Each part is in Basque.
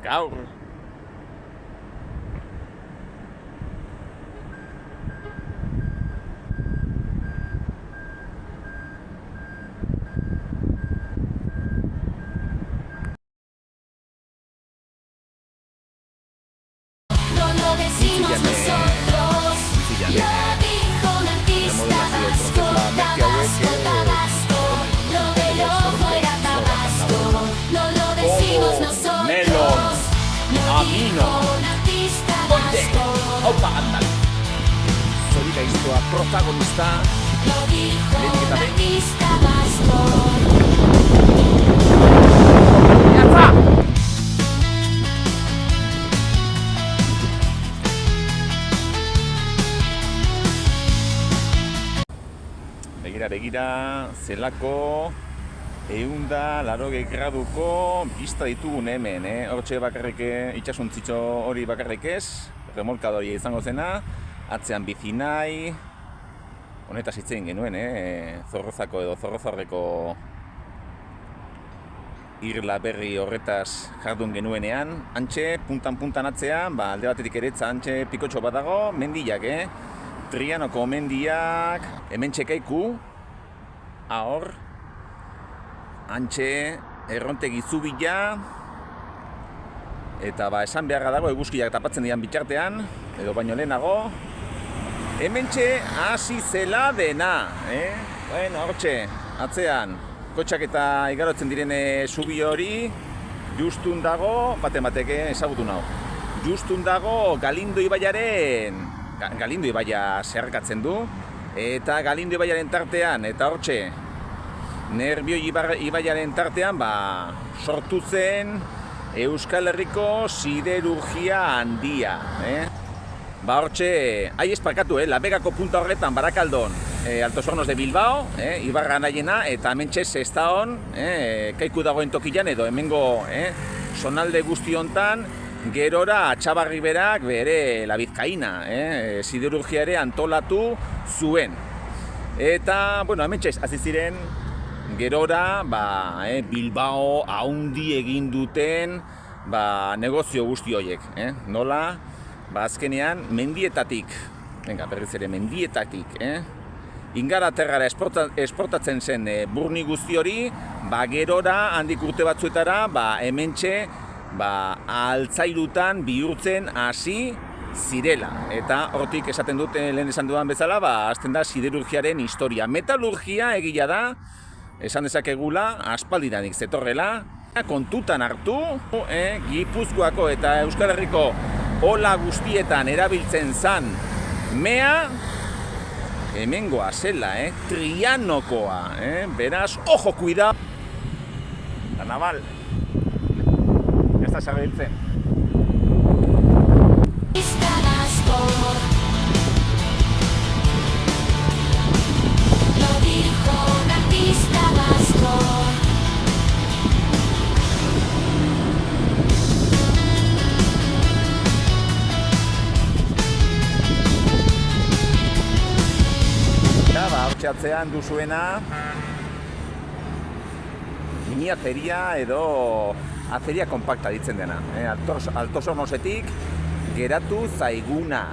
gaur. Haupa handan Zorika iztoa protagonista Lehenik eta behin Jatza! Begira, zelako 180 graduko pista ditugun hemen, Hortxe bakarrik itxasuntzitxo hori bakarrik ez, remolkadoria izango zena, atzean bizi nahi, honetaz hitzein genuen, Zorrozako edo Zorrozarreko irla berri horretaz jardun genuenean, antxe, puntan atzean, alde batetik eretza antxe pikotxo bat dago, mendiak, Trianoko mendiak, hemen txekaiku, ahor, antxe, errontegi zubila, eta esan beharra dago eguzkiak tapatzen dian bitartean, edo baino lehenago, hementxe hasi zela dena, Bueno, hortxe, atzean, kotxak eta igarotzen direne zubi hori, justun dago, bateke ezagutu nau, justun dago Galindo ibaiaren, Galindo ibaia zeharkatzen du, eta Galindo ibaiaren tartean, eta hortxe, Nerbioi ibaiaren tartean, sortu zen Euskal Herriko siderurgia handia, Hortxe, esparkatu, Labegako punta horretan, Barakaldon, Altos Hornos de Bilbao, Ibarra nahiena, eta hementxe Sestaon, kaiku dagoen tokian edo hemengo zonalde guzti hontan, gerora Atxabarri berak bere La Bizkaina, siderurgia ere antolatu zuen. Eta, hementxe hasi ziren, gerora, Bilbao haundi egin duten negozio guzti horiek, Nola, azkenean mendietatik, berriz ere mendietatik, Ingalaterrara esportatzen zen burni guzti hori, gerora handik urte batzuetara, hementxe, altzairutan bihurtzen hasi zirela. Eta hortik esaten dute lehen esan dudan bezala, hasten da siderurgiaren historia. Metalurgia egia da, esan dezakegula, aspaldidanik zetorrela, kontutan hartu, Gipuzkoako eta Euskal Herriko ola guztietan erabiltzen zan mea, hemengoa zela, Trianokoa, beraz, ojo, cuidao! La naval, ez da zabiltzen. Hortxeatzean duzuena mini azeria edo azeria kompakta ditzen dena. Altos Hornosetik geratu zaiguna.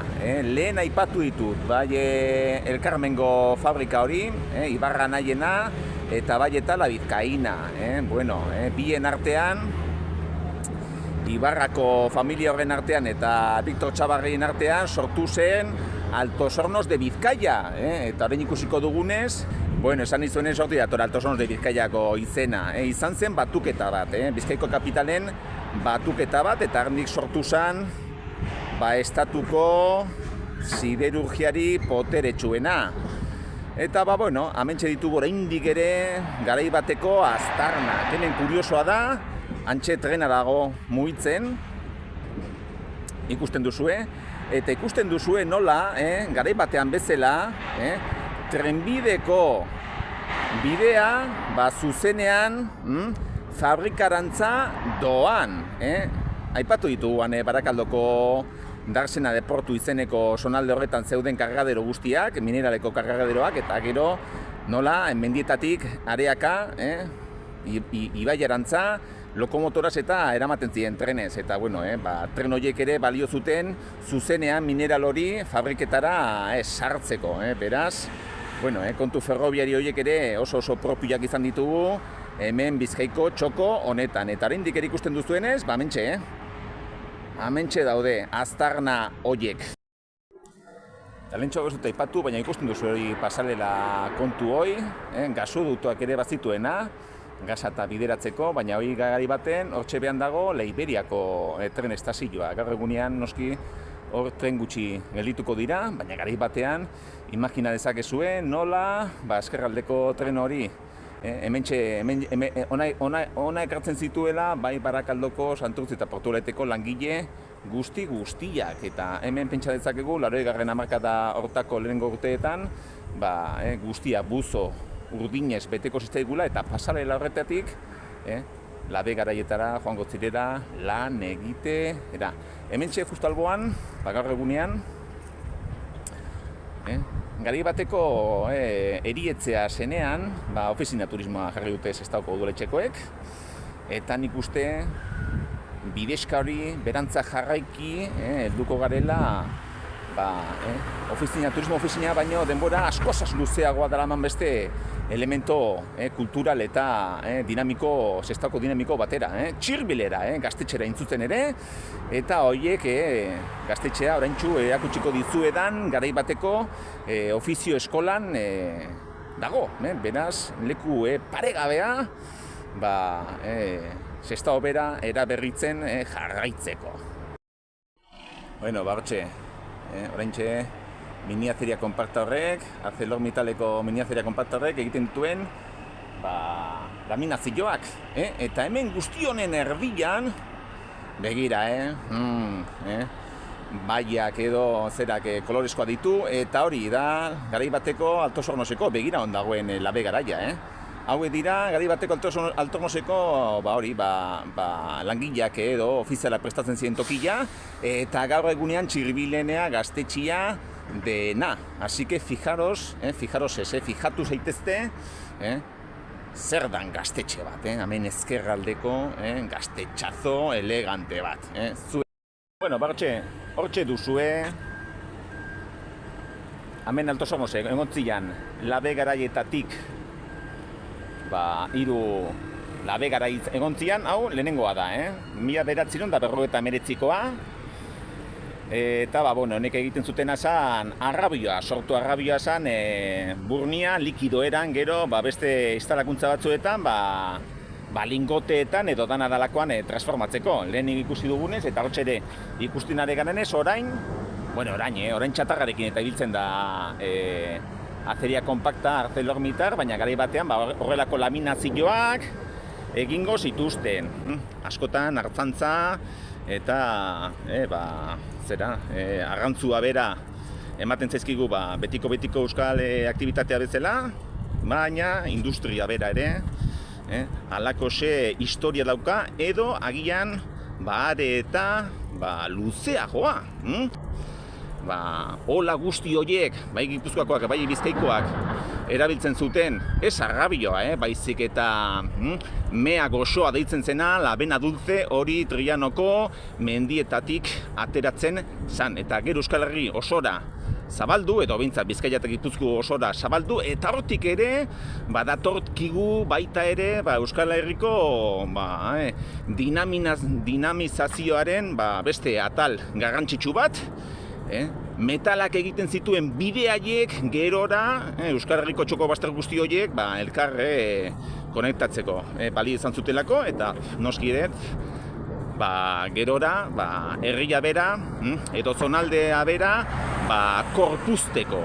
Lehen aipatu ditut, El Carmengo fabrika hori, Ibarra nahiena, eta eta La Bizkaina. Bien artean, Ibarrako familia horren artean eta Victor Txabarrien artean sortu zen Altos Hornos de Bizkaia, eta orain ikusiko dugunez, esan izuenen sortu dator Altos Hornos de Bizkaiako izena, izan zen batuketa bat, Bizkaiko kapitalen batuketa bat, eta handik sortu zen, estatuko siderurgiari poteretsuena. Eta, hementxe ditugu oraindik ere garai bateko aztarnak. Hemen kuriosoa da, antxe trena dago mugitzen, ikusten duzue, eta ikusten duzue nola, garai batean bezala, trenbideko bidea, zuzenean, fabrikarantza doan. Aipatu ditugu, Barakaldoko Darsena Deportu izeneko zonalde horretan zeuden kargadero guztiak, mineraleko kargaderoak, eta gero, nola, mendietatik areaka, ibaiarantza, lokomotoraz eta eramaten ziren trenez, eta bueno, tren horiek ere balio zuten zuzenean mineral hori fabriketara sartzeko, beraz, bueno, kontu ferrobiari horiek ere oso propioak izan ditugu, hemen Bizkaiko txoko honetan, eta oraindik ere ikusten duzuenez, hementxe daude, aztarna horiek. Talentxoak ez dut aipatu, baina ikusten duzu hori pasalela kontu hoi, gasodutoak ere bazituena, gasa eta bideratzeko, baina hori gari baten, hortxe behan dago Leiberiako tren estazioa. Gaur egunean noski hor tren gutxi geldituko dira, baina gari batean imagina dezakezue nola ezkerraldeko tren hori ona ekartzen zituela bai Barakaldoko, Santurtzi eta Portugaleteko langile guztiak, eta hemen pentsa dezakegu 80. hamarkada hortako lehenengo urteetan guztia buzo urdinez beteko zitzaigula, eta pasalela horretatik labe garaietara joango zirela lan egitera. Hementxe justu alboan, gaur egunean, garai bateko erietzea zenean, ofizina turismoa jarri dute Sestaoko udaletxekoek, eta nik uste bidezka hori berantza jarraiki helduko garela turismo ofizina baino denbora askoz luzeagoa daraman beste elemento kultural eta dinamiko, Sestaoko dinamiko batera, txirbilera, gaztetxera intzuten ere, eta horiek gaztetxea oraintsu erakutsiko dizuedan garai bateko ofizio eskolan dago, beraz leku paregabea Sestao bera eraberritzen jarraitzeko. Bueno, oraintxe miniazeria konpakta horrek, ArcelorMittaleko miniazeria konpakta horrek egiten dituen laminazioak, eta hemen guzti honen erdian begira, baiak edo zerak kolorezkoa ditu, eta hori da garai bateko Alto Sornoseko begira on dagoen labe garaia, hauek dira, garai bateko Alto Sornoseko langileak edo ofizialak prestatzen ziren tokia, eta gaur egunean txirbilenea gaztetxia dena. Así que fijatu zaitezte, zer dan gaztetxe bat, hemen ezkerraldeko gaztetxazo elegante bat. Bueno, hortxe duzue, hemen Alto Sornosek egontzian labe garaietatik hiru labe garai egontzian, hau lehenengoa da, 1959koa, eta honek egiten zutena zan arrabioa, sortu arrabioa zan burnia likidoeran gero beste instalakuntza batzuetan lingoteetan edo dana dalakoan transformatzeko. Lehenik ikusi dugunez, eta hortxe ere ikusten ari garenez, orain txatarrarekin eta ibiltzen da azeria kompakta ArcelorMittal, baina garai batean horrelako laminazioak egingo zituzten. Askotan artzantza eta arrantzua bera ematen zaizkigu betiko euskal aktibitatea bezala, baina industria bera ere halako historia dauka, edo agian are eta luzeagoa. Hola guzti horiek, bai Gipuzkoakoak, bai Bizkaikoak erabiltzen zuten, ez arrabioa, baizik eta mea gozoa deitzen zena, labena dulce hori Trianoko mendietatik ateratzen zan. Eta gero Euskal Herri osora zabaldu, edo behintzat Bizkaia eta Gipuzko osora zabaldu, eta hortik ere datorkigu baita ere Euskal Herriko dinamizazioaren beste atal garrantzitsu bat, metalak egiten zituen bideaiek gerora Euskal Herriko txoko bazter guzti horiek elkar konektatzeko bali izan zutelako, eta noski ere gerora herria bera edo zonaldea bera korpuzteko,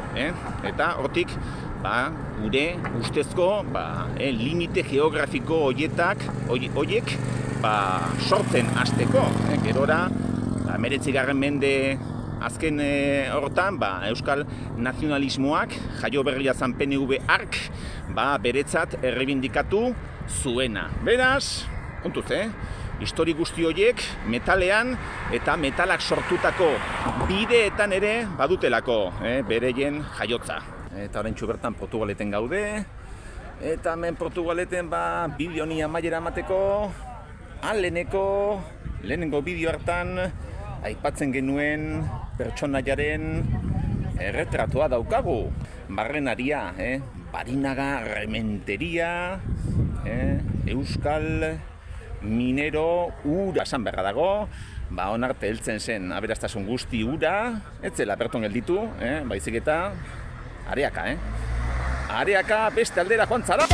eta hortik gure ustezko limite geografiko horiek sortzen hasteko, gerora 19. mende azken hortan, euskal nazionalismoak, jaio berria zan PNV ark, beretzat errebindikatu zuena. Beraz, kontuz, histori guzti horiek metalean eta metalak sortutako bideetan ere badutelako bereien jaiotza. Eta oraintsu bertan Portugaleten gaude, eta hemen Portugaleten bideo honi amaiera emateko lehenengo bideo hartan aipatzen genuen pertsonaiaren erretratua daukagu. Barrenaria, Barinaga Rementeria, Euskal Minero ura esan beharra dago, onarte heltzen zen aberastasun guzti ura, ez zela berton gelditu, baizik eta areaka, areaka beste aldera joan zara.